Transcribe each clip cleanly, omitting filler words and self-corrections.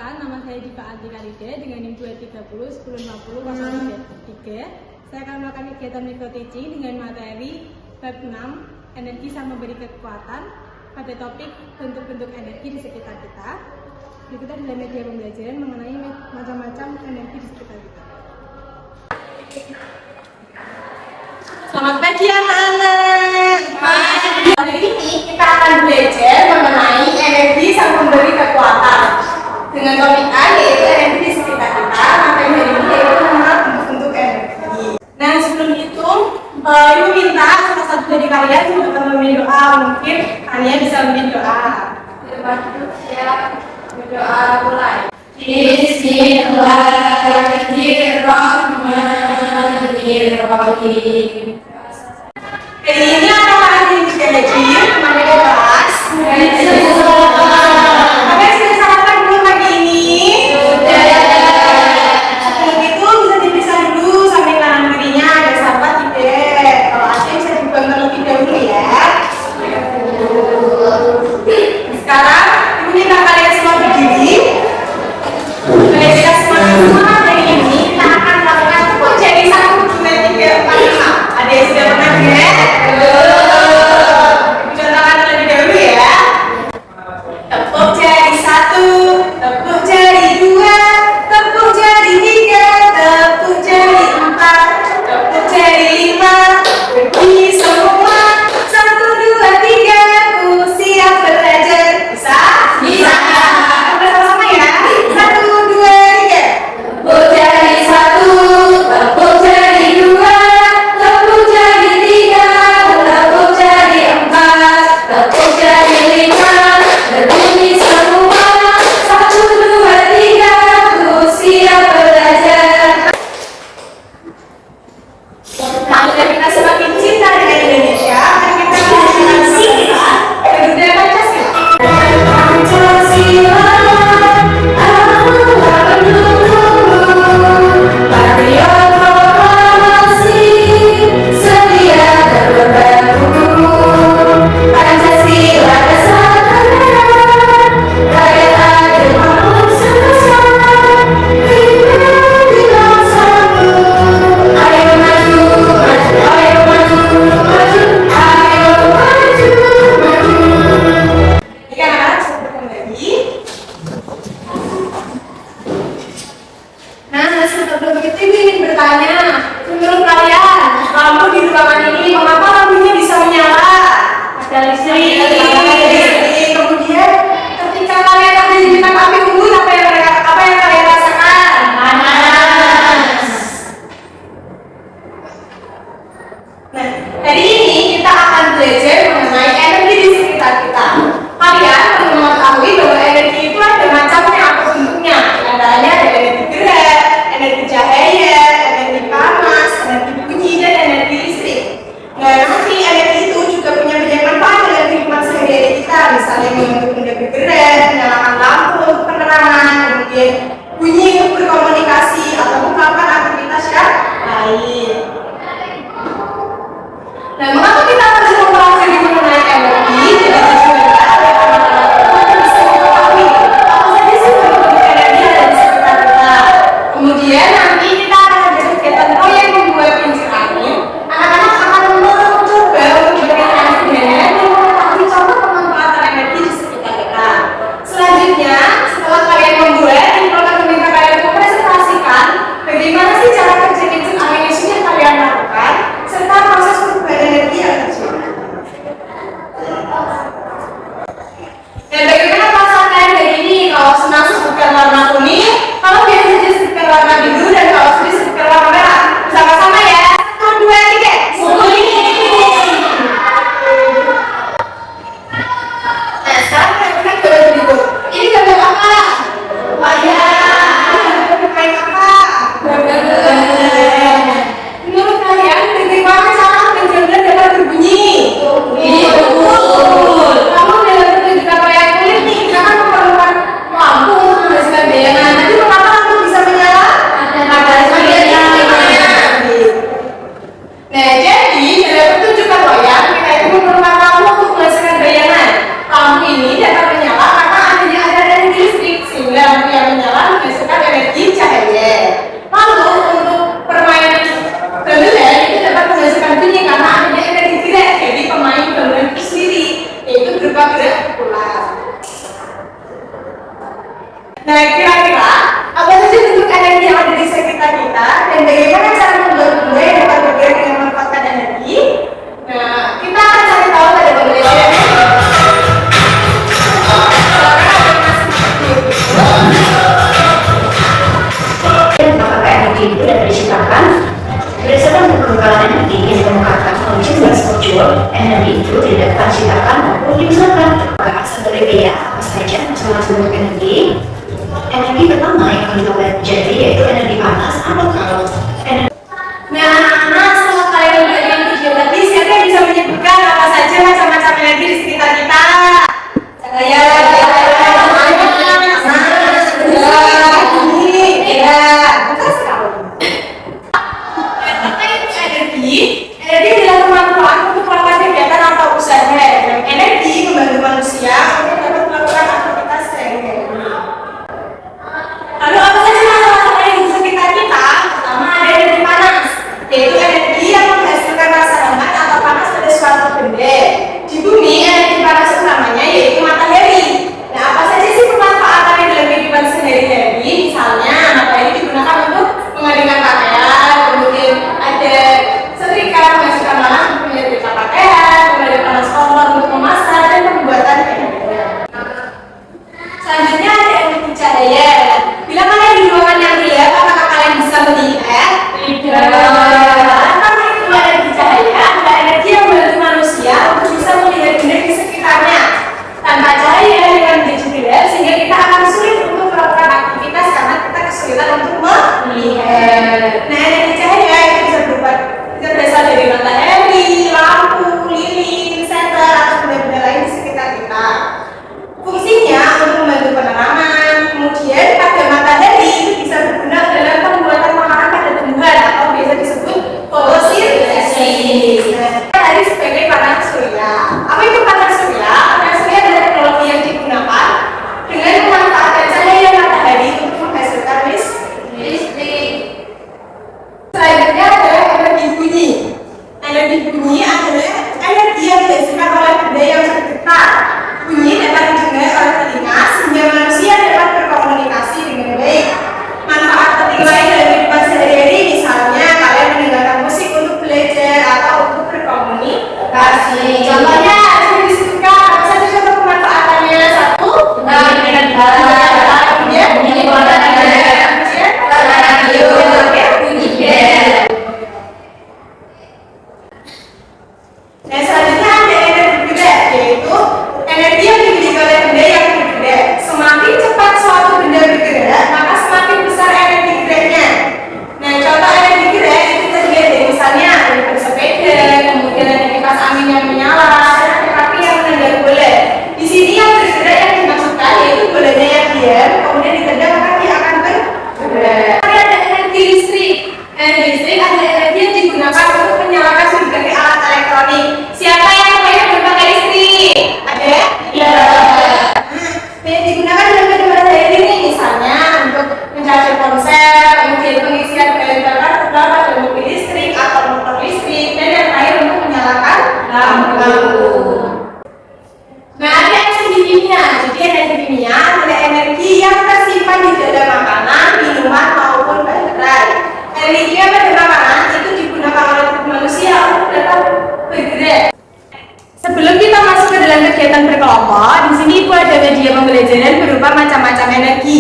perkenalkan, nama saya Diva Antikaride dengan NIM 230 1050 03. Saya akan melakukan kegiatan micro-teaching dengan materi bab 6, energi sama memberi kekuatan, pada topik bentuk-bentuk energi di sekitar kita. Berikut adalah media pembelajaran mengenai macam-macam energi di sekitar kita. Selamat pagi anak-anak. Hari ini kita akan belajar mengenai energi sang memberi kekuatan dengan topik A, yaitu energi di sekitar kita. Materi hari ini yaitu bentuk energi. Nah, sebelum itu Ibu minta salah satu dari kalian untuk memimpin doa. Mungkin kalian bisa memimpin doa. Berdoa mulai. Bismillahirrahmanirrahim. Hari ini apakah ada yang bisa hadir kemana ke kelas? Apakah sudah sarapan belum pagi ini? Sudah. Sebelum itu bisa diperiksa dulu samping kanan kirinya ada sahabat tidak? Kalau ada bisa dibuang terlebih dahulu ya. Sekarang ibu minta kalian semua berdiri. Kita semua hari ini kita akan melakukan jadi 1, 2, 3, 4, 5. Ada yang Energi itu tidak dapat diciptakan maupun diusahakan. Sebenarnya apa saja macam-macam bentuk energi? Energi pertama yang akan kita pelajari yaitu energi panas atau kalau energi. Nah, anak-anak setelah kalian mempelajari video tadi, siapa yang bisa menyebutkan apa saja macam-macam energi di sekitar kita? Saya. Energi adalah kemampuan untuk melakukan kegiatan atau usaha. Energi membantu manusia untuk dapat melakukan aktivitas sehari-hari. Lalu apa saja macam-macam energi di sekitar kita? Pertama ada energi panas, yaitu energi yang menghasilkan rasa hangat atau panas pada suatu benda. Di bumi energi panas utamanya yaitu matahari. Nah, apa saja sih pemanfaatannya dalam kehidupan sehari-hari? Misalnya matahari digunakan untuk mengeringkan pakaian, kemudian ada setrika menghasilkan panas untuk menyetrika pakaian, kemudian panas kompor untuk memasak dan pembuatan kue. Selanjutnya ada energi cahaya. Bila kalian di ruangan yang gelap, apakah kalian bisa melihat? Tidak. Karena itu energi cahaya adalah energi yang membantu manusia untuk bisa melihat benda di sekitarnya. Tanpa cahaya dengan menjadi gelap, sehingga kita akan sulit untuk melakukan aktivitas karena kita kesulitan untuk melihat. Nah, energi cahaya itu bisa berasal dari matahari, lampu, lilin, senter, atau benda-benda lain di sekitar kita. Fungsinya untuk membantu penerangan. Kemudian pada matahari itu bisa berguna dalam pembuatan makanan pada tumbuhan atau biasa disebut fotosintesis. Matahari sebagai panas surya. Apa itu panas surya? Panas surya adalah teknologi yang digunakan dengan memanfaatkan cahaya matahari untuk menghasilkan listrik. Selanjutnya adalah energi bunyi. Energi bunyi adalah energi yang dihasilkan oleh benda yang bergetar. Bunyi dapat didengar oleh telinga sehingga manusia dapat berkomunikasi dengan baik. Manfaat penting lain dalam kehidupan sehari-hari, misalnya kalian mendengarkan musik untuk belajar atau untuk berkomunikasi. Contohnya sudah disebutkan apa saja contoh pemanfaatannya? Satu, mendengarkan kemudian mendengarkan radio, bunyi bel. Nah, selanjutnya ada energi gerak, yaitu energi yang dimiliki oleh benda yang bergerak. Semakin cepat suatu benda bergerak, maka semakin besar energi geraknya. Nah, contoh energi gerak itu terdiri dari misalnya dari bersepeda, kemudian ada kipas angin yang menyala, dan ada kaki yang menendang bola. Di sini yang bergerak yang dimaksudkan yaitu bolanya yang diam, kemudian ditendang maka dia akan bergerak. Ada energi listrik. Energi listrik adalah energi yang digunakan untuk menyalakan berbagai alat elektronik. Siapa yang banyak berpakai listrik? Ada? Iya. Yang digunakan dalam kehidupan sehari-hari, misalnya untuk mencajar ponsel, kemudian pengisian bahan bakar terdapat pada mobil listrik atau motor listrik, dan yang lain untuk menyalakan lampu. Nah, ada energi kimia. Jadi energi kimia adalah energi yang tersimpan di dalam makanan, minuman maupun baterai. Energi kimia pada makanan itu digunakan oleh tubuh manusia untuk dapat bergerak. Sebelum kita masuk ke dalam kegiatan berkelompok, di sini Ibu ada media pembelajaran berupa macam-macam energi.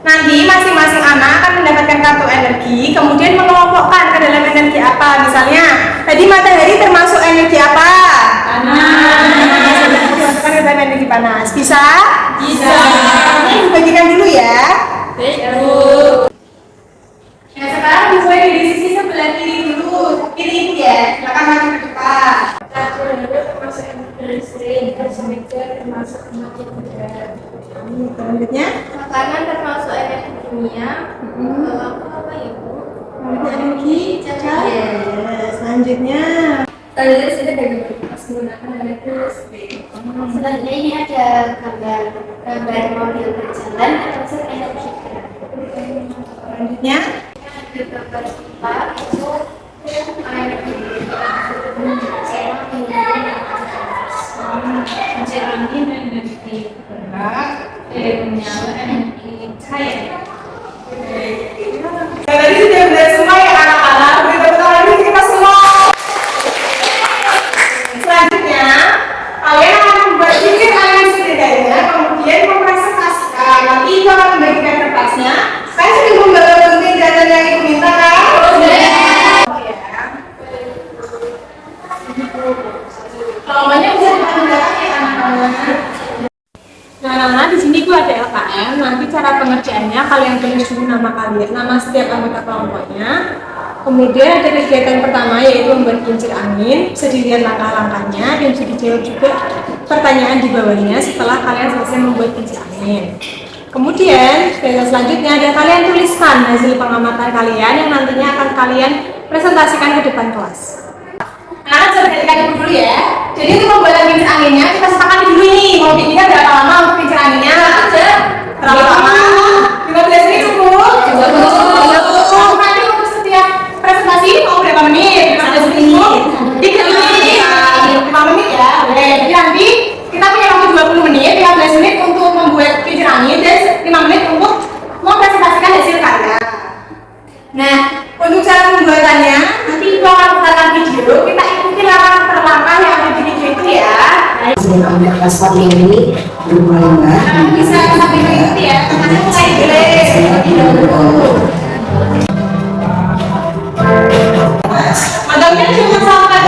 Nanti masing-masing anak akan mendapatkan kartu energi, kemudian mengelompokkan ke dalam energi apa. Misalnya, tadi matahari termasuk energi apa? Panas. Dimasukkan ke dalam energi panas. Bisa? Bisa. Ini bagikan dulu ya. Baik, Bu. Nah, sekarang dimulai dari sisi sebelah kiri dulu. Kiri Ibu ya. Silakan maju ke depan. Termasuk energi listrik, termasuk energi udara. Selanjutnya, makanan termasuk energi kimia. Lampu apa ya, Bu? energi cahaya. Selanjutnya, Selanjutnya sudah bagaimana menggunakan energi listrik. Selanjutnya ini ada gambar mobil berjalan termasuk energi gerak. selanjutnya, Ada gambar pipa itu energi mencermin energi gerak dan menyala energi cahaya. tadi sudah benar semua ya anak-anak. Beri tepuk tangan dulu kita semua. Selanjutnya, kalian akan membuat bikin angan sederhana, kemudian mempresentasikan. Nanti Ibu akan membagikan kertasnya. Kalian sudah membawa gunting dan yang Ibu minta kan? Sudah. Jawabannya bisa dipermudah ya anak-anak. Nah, di sini gue ada LKM. Nanti cara pengerjaannya kalian tulis dulu nama kalian, nama setiap anggota kelompoknya. Kemudian ada kegiatan pertama yaitu membuat kincir angin. Bisa dilihat langkah-langkahnya dan bisa dijawab juga pertanyaan di bawahnya setelah kalian selesai membuat kincir angin. Kemudian kegiatan selanjutnya ada kalian tuliskan hasil pengamatan kalian yang nantinya akan kalian presentasikan ke depan kelas. Nah, coba kita dulu ya. Jadi untuk pembuatan kincir anginnya kita sepakati dulu nih. Mau bikinnya berapa lama untuk kincir anginnya? Berapa lama? 15 menit cukup. Nanti untuk setiap presentasi mau berapa menit? 15 menit. 3 menit. 5 menit ya. Oke. Jadi nanti kita punya waktu 20 menit, 15 menit untuk membuat kincir angin dan 5 menit untuk mempresentasikan hasil karya. Nah, untuk cara pembuatannya nanti itu akan putarkan video. Kita ikuti langkah per langkah yang ada di video itu ya. Sedangkan kelas 4 ini bermainlah Bisa sampai mengikuti ya. Karena mulai Madamnya cuma sampai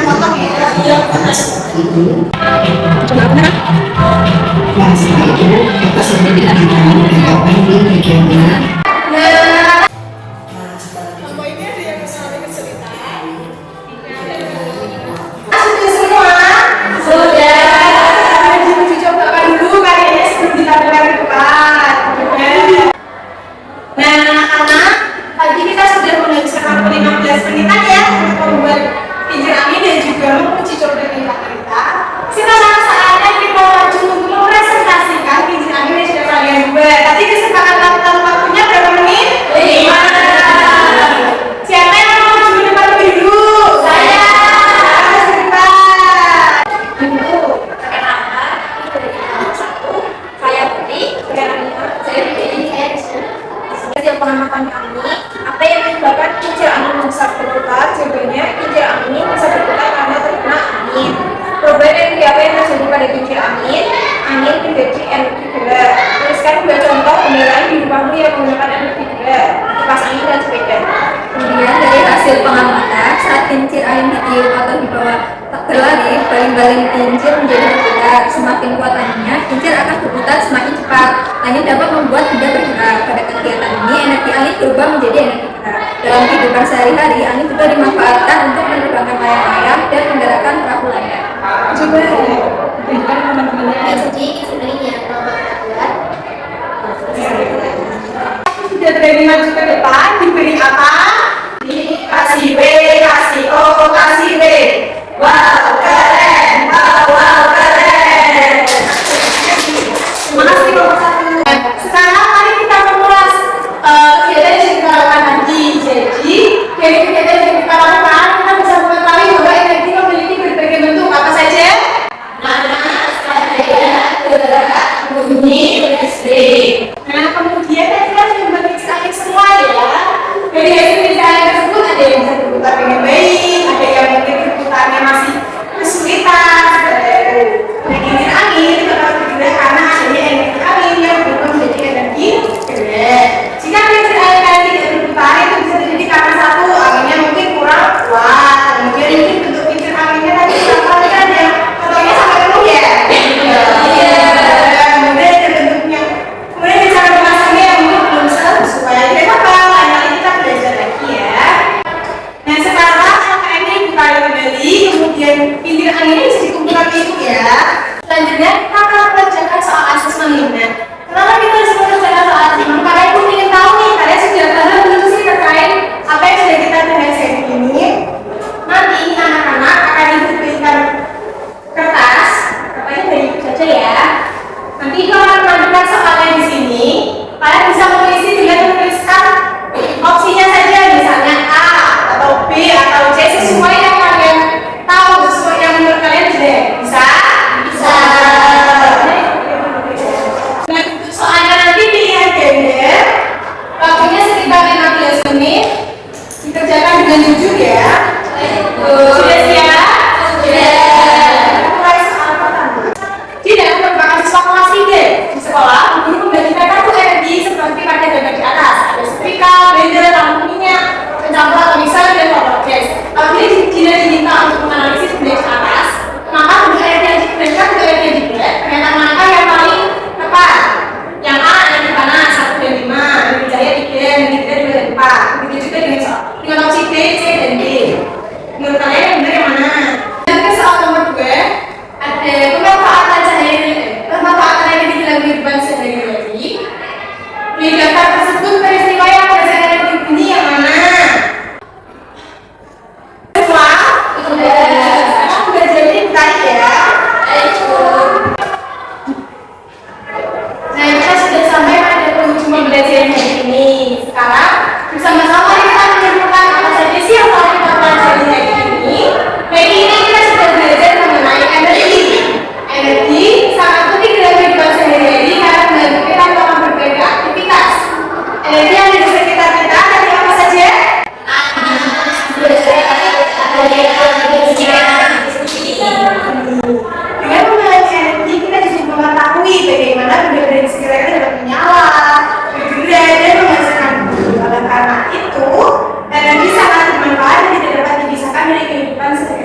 potong ya. Nah, setelah itu kita sudah diajukan tanggapan di bagiannya. Sudah semua? Sudah. Uji cobakan dulu karyanya sebelum ditampilkan ke depan. Nah, anak-anak, tadi kita sudah menghabiskan waktu 15 menitan ya untuk membuat kincir angin dan juga menguji coba tingkat kita. Sekarang saatnya kita lanjut untuk mempresentasikan kincir angin yang sudah kalian buat. Tadi kesepakatan waktunya berapa menit? 5. Siapa yang mau maju di depan lebih dulu? Saya. Harus di depan. Saya Putri, saya Putri, hasil pengamatan kami, apa yang menyebabkan kincir angin bisa berputar? Jawabannya, kincir angin bisa berputar karena terkena angin. Perubahan energi apa yang terjadi pada kincir angin? Angin menjadi energi gerak. Tuliskan dua contoh kendaraan di rumahmu yang menggunakan energi gerak, kipas angin dan sepeda. Kemudian dari hasil pengamatan, saat kincir angin ditiup atau dibawa berlari, baling-baling kincir menjadi berputar. Semakin kuat anginnya, kincir akan berputar semakin cepat. Angin dapat membuat benda bergerak. Pada kegiatan ini, energi angin berubah menjadi energi gerak. Dalam kehidupan sehari-hari, angin juga dimanfaatkan untuk menerbangkan layang-layang dan menggerakkan perahu layar. Coba berikan teman-temannya. Jadi sebenarnya kalau Sudah berani maju ke depan, diberi apa? Kasih B, kasih O, kasih B. Wow, keren! Wow, keren! Terima kasih nomor 1. Sekarang mari kita mengulas kegiatan yang kita lakukan nanti. Jadi, dari kegiatan yang kita lakukan, kita bisa mengetahui bahwa energi memiliki berbagai bentuk. Apa saja? Panas, cahaya, gerak, bunyi, listrik. Nah, kemudian kita harus membuat kincir angin semua ya. Dari hasil kincir angin tersebut ada yang bisa berputar dengan baik, ada yang mungkin berputarnya masih kesulitan. Nah, kincir angin itu dapat bergerak karena adanya energi angin yang berubah menjadi energi gerak. Jika kincir angin tadi tidak berputar, itu bisa terjadi karena satu, anginnya mungkin kurang kuat. Kemudian mungkin bentuk kincir anginnya tadi kurang kuat kan ya. Contohnya sampai penuh ya. Kemudian ada bentuknya. Kemudian cara memasangnya yang mungkin belum sesuai. Tidak apa-apa, lain kali kita belajar lagi ya. Nah, sekarang LKM ini buka kembali, kemudian kincir anginnya bisa dikumpulkan itu ya. Selanjutnya kita akan mengerjakan soal asesmen minat. Kenapa kita harus mengerjakan soal asesmen? Karena ibu ingin tahu nih, kalian sudah paham belum sih terkait apa yang sudah kita bahas hari ini? Nanti anak-anak akan diberikan kertas, katanya dari ibu saja ya. Nanti itu akan menampilkan soalnya di sini. Kalian bisa mengisi dengan menuliskan opsinya saja, misalnya A atau B atau C sesuai yang kalian tahu, sesuai yang menurut kalian bisa. Bisa. menentukan sebagai